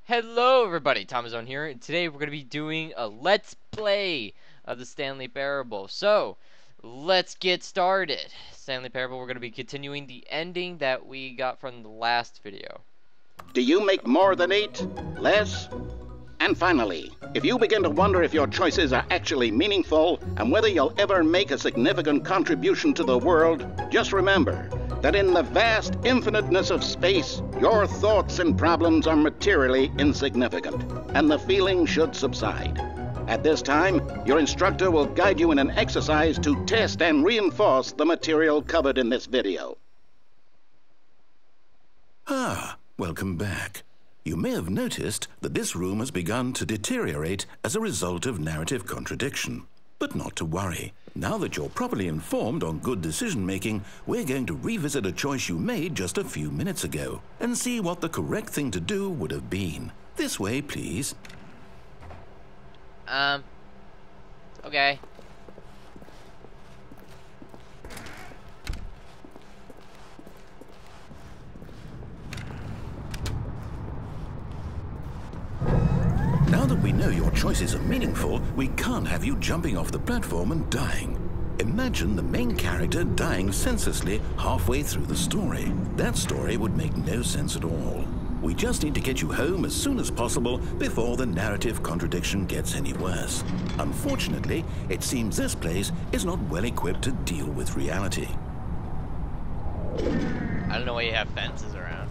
Hello everybody, TomoZone here, and today we're going to be doing a Let's Play of the Stanley Parable. So, let's get started. Stanley Parable, we're going to be continuing the ending that we got from the last video. Do you make more than 8? Less? And finally, if you begin to wonder if your choices are actually meaningful and whether you'll ever make a significant contribution to the world, just remember that in the vast infiniteness of space, your thoughts and problems are materially insignificant, and the feeling should subside. At this time, your instructor will guide you in an exercise to test and reinforce the material covered in this video. Welcome back. You may have noticed that this room has begun to deteriorate as a result of narrative contradiction. But not to worry. Now that you're properly informed on good decision-making, we're going to revisit a choice you made just a few minutes ago and see what the correct thing to do would have been. This way, please. Okay. Now that we know your choices are meaningful, we can't have you jumping off the platform and dying. Imagine the main character dying senselessly halfway through the story. That story would make no sense at all. We just need to get you home as soon as possible before the narrative contradiction gets any worse. Unfortunately, it seems this place is not well equipped to deal with reality. I don't know why you have fences around.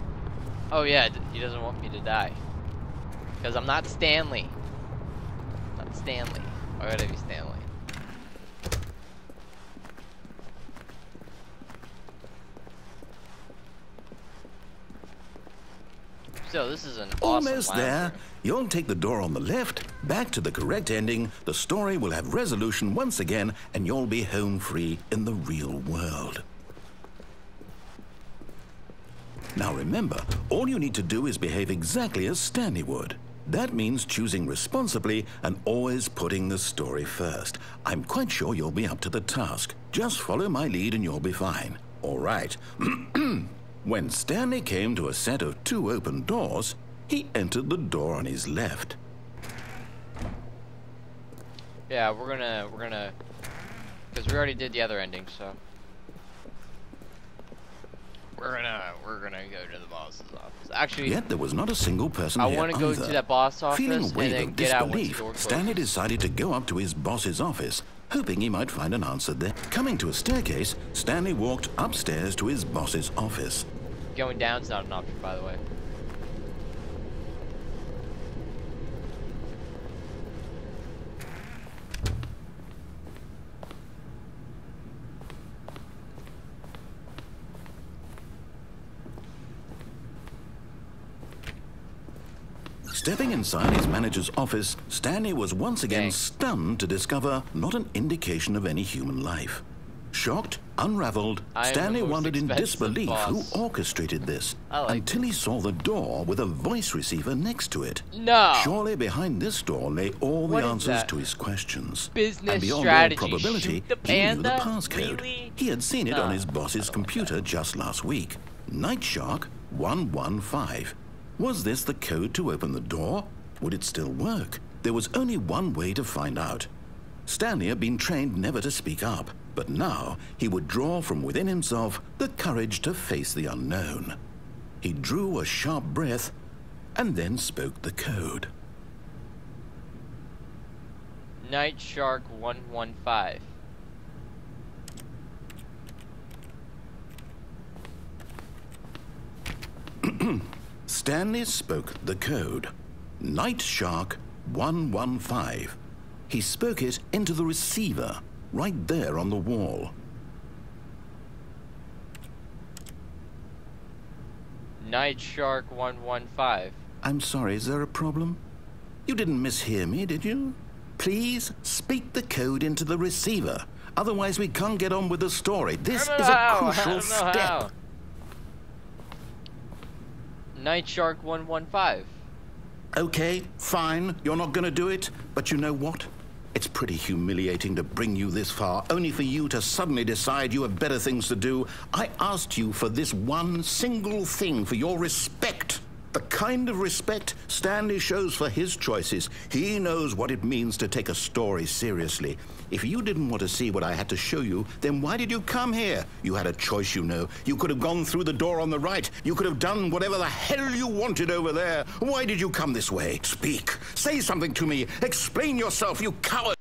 Oh yeah, he doesn't want me to die. Because I'm not Stanley. Not Stanley. Why would I be Stanley? So this is an awesome Almost there. You'll take the door on the left, back to the correct ending, the story will have resolution once again, and you'll be home free in the real world. Now remember, all you need to do is behave exactly as Stanley would. That means choosing responsibly and always putting the story first. I'm quite sure you'll be up to the task. Just follow my lead and you'll be fine. All right. When Stanley came to a set of 2 open doors, he entered the door on his left. Yeah, we're gonna, because we already did the other ending, so we're gonna go to the boss's office. Actually, yet there was not a single person I here want to go either. to that boss office Feeling a and wave then of get out once the disbelief, door closes. Stanley decided to go up to his boss's office, hoping he might find an answer there. Coming to a staircase, Stanley walked upstairs to his boss's office. Going down's not an option, by the way. Stepping inside his manager's office, Stanley was once again stunned to discover not an indication of any human life. Shocked, unraveled, Stanley wondered in disbelief who orchestrated this until he saw the door with a voice receiver next to it. No! Surely behind this door lay all the answers to his questions. Business and beyond strategy. all probability, Shoot the he knew panda? the passcode. Really? He had seen it on his boss's computer just last week. Night Shark 115. Was this the code to open the door? Would it still work? There was only one way to find out. Stanley had been trained never to speak up, but now he would draw from within himself the courage to face the unknown. He drew a sharp breath and then spoke the code. Night Shark 115. Stanley spoke the code. Night Shark 115. He spoke it into the receiver, right there on the wall. Night Shark 115. I'm sorry, is there a problem? You didn't mishear me, did you? Please speak the code into the receiver. Otherwise, we can't get on with the story. This is a crucial step. Night Shark 115. Okay, fine. You're not going to do it. But you know what? It's pretty humiliating to bring you this far, only for you to suddenly decide you have better things to do. I asked you for this one single thing, for your respect. The kind of respect Stanley shows for his choices. He knows what it means to take a story seriously. If you didn't want to see what I had to show you, then why did you come here? You had a choice, you know. You could have gone through the door on the right. You could have done whatever the hell you wanted over there. Why did you come this way? Speak. Say something to me. Explain yourself, you coward.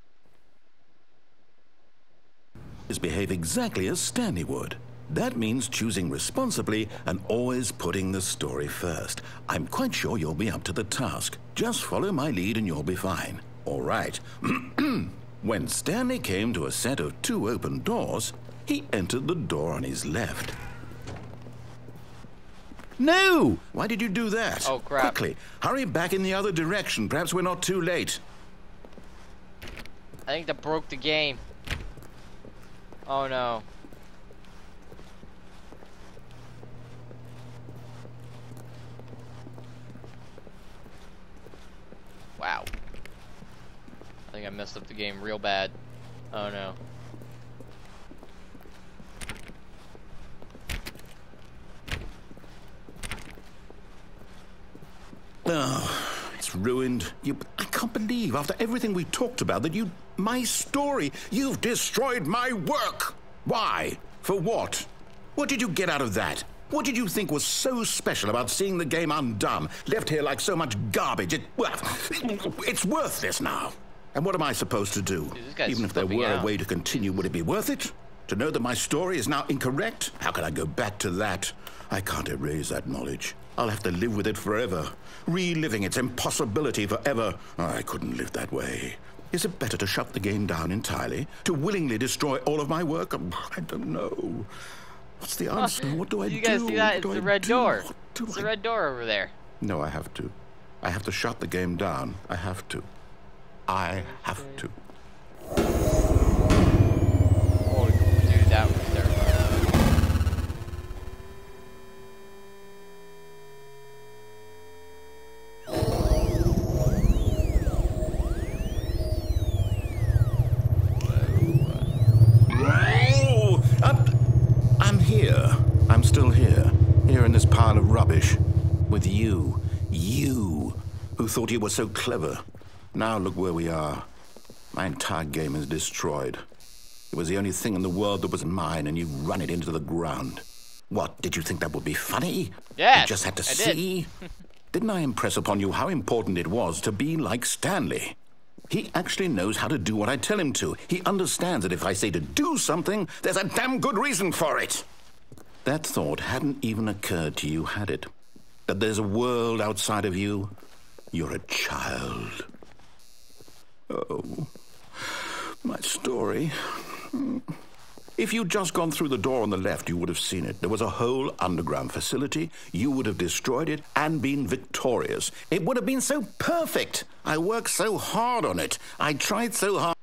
Behave exactly as Stanley would. That means choosing responsibly and always putting the story first. I'm quite sure you'll be up to the task. Just follow my lead and you'll be fine. All right. When Stanley came to a set of 2 open doors, he entered the door on his left. No! Why did you do that? Oh, crap. Quickly, hurry back in the other direction. Perhaps we're not too late. I think that broke the game. Oh no. Wow. I think I messed up the game real bad. Oh no. Oh, it's ruined. I can't believe, after everything we talked about, that my story, you've destroyed my work. Why? For what? What did you get out of that? What did you think was so special about seeing the game undone, left here like so much garbage? It's worthless now. And what am I supposed to do? Dude, even if there were a way to continue, would it be worth it? To know that my story is now incorrect? How can I go back to that? I can't erase that knowledge. I'll have to live with it forever, reliving its impossibility forever. I couldn't live that way. Is it better to shut the game down entirely? To willingly destroy all of my work? I don't know. What's the answer? What do I do? You guys see that? It's the red door. It's the red door over there. No, I have to. I have to shut the game down. I have to. I have to. Oh, dude, that was terrifying. I'm here. I'm still here. Here in this pile of rubbish. With you. You, who thought you were so clever. Now look where we are. My entire game is destroyed. It was the only thing in the world that was mine, and you run it into the ground. What, did you think that would be funny? Yes, You just had to I see? Didn't I impress upon you how important it was to be like Stanley? He actually knows how to do what I tell him to. He understands that if I say to do something, there's a damn good reason for it. That thought hadn't even occurred to you, had it? That there's a world outside of you? You're a child. Oh, my story. If you'd just gone through the door on the left, you would have seen it. There was a whole underground facility. You would have destroyed it and been victorious. It would have been so perfect. I worked so hard on it. I tried so hard.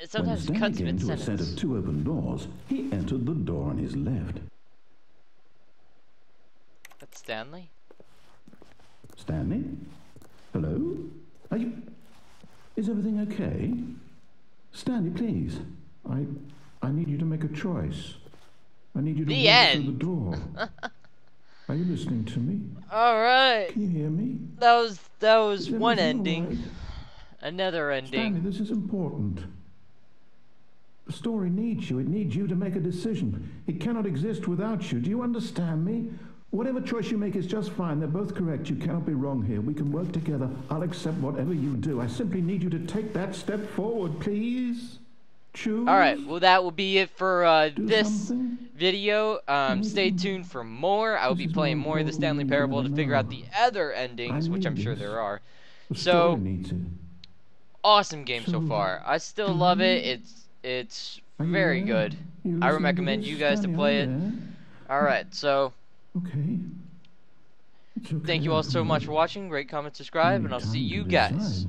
Sometimes it When cuts Stanley came to a mid-sentence. set of 2 open doors, he entered the door on his left. That's Stanley? Stanley? Hello? Are you... Is everything okay? Stanley, please. I need you to make a choice. I need you to The walk end. through the door. Are you listening to me? Alright. Can you hear me? That was Is one everything ending. all right? Another ending. Stanley, this is important. The story needs you. It needs you to make a decision. It cannot exist without you. Do you understand me? Whatever choice you make is just fine. They're both correct. You cannot be wrong here. We can work together. I'll accept whatever you do. I simply need you to take that step forward, please. Choose. Alright, well that will be it for Do this something. video. Stay tuned for more. I will be playing more of the Stanley Parable to figure out the other endings, which I'm sure there are. The So, story needs it. awesome game so far. I still love it. It's Are you very there? good. You I listening to recommend this, you guys to Stanley? play Are it. you there? Alright, so Okay. It's okay. thank you all so much for watching. Rate, comment, subscribe, and I'll see you guys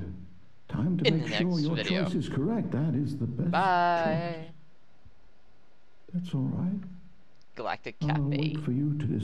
Time to in make the sure next your video. choice is correct. That is the best Bye. choice. That's all right. Galactic I'll Cafe. wait for you to decide.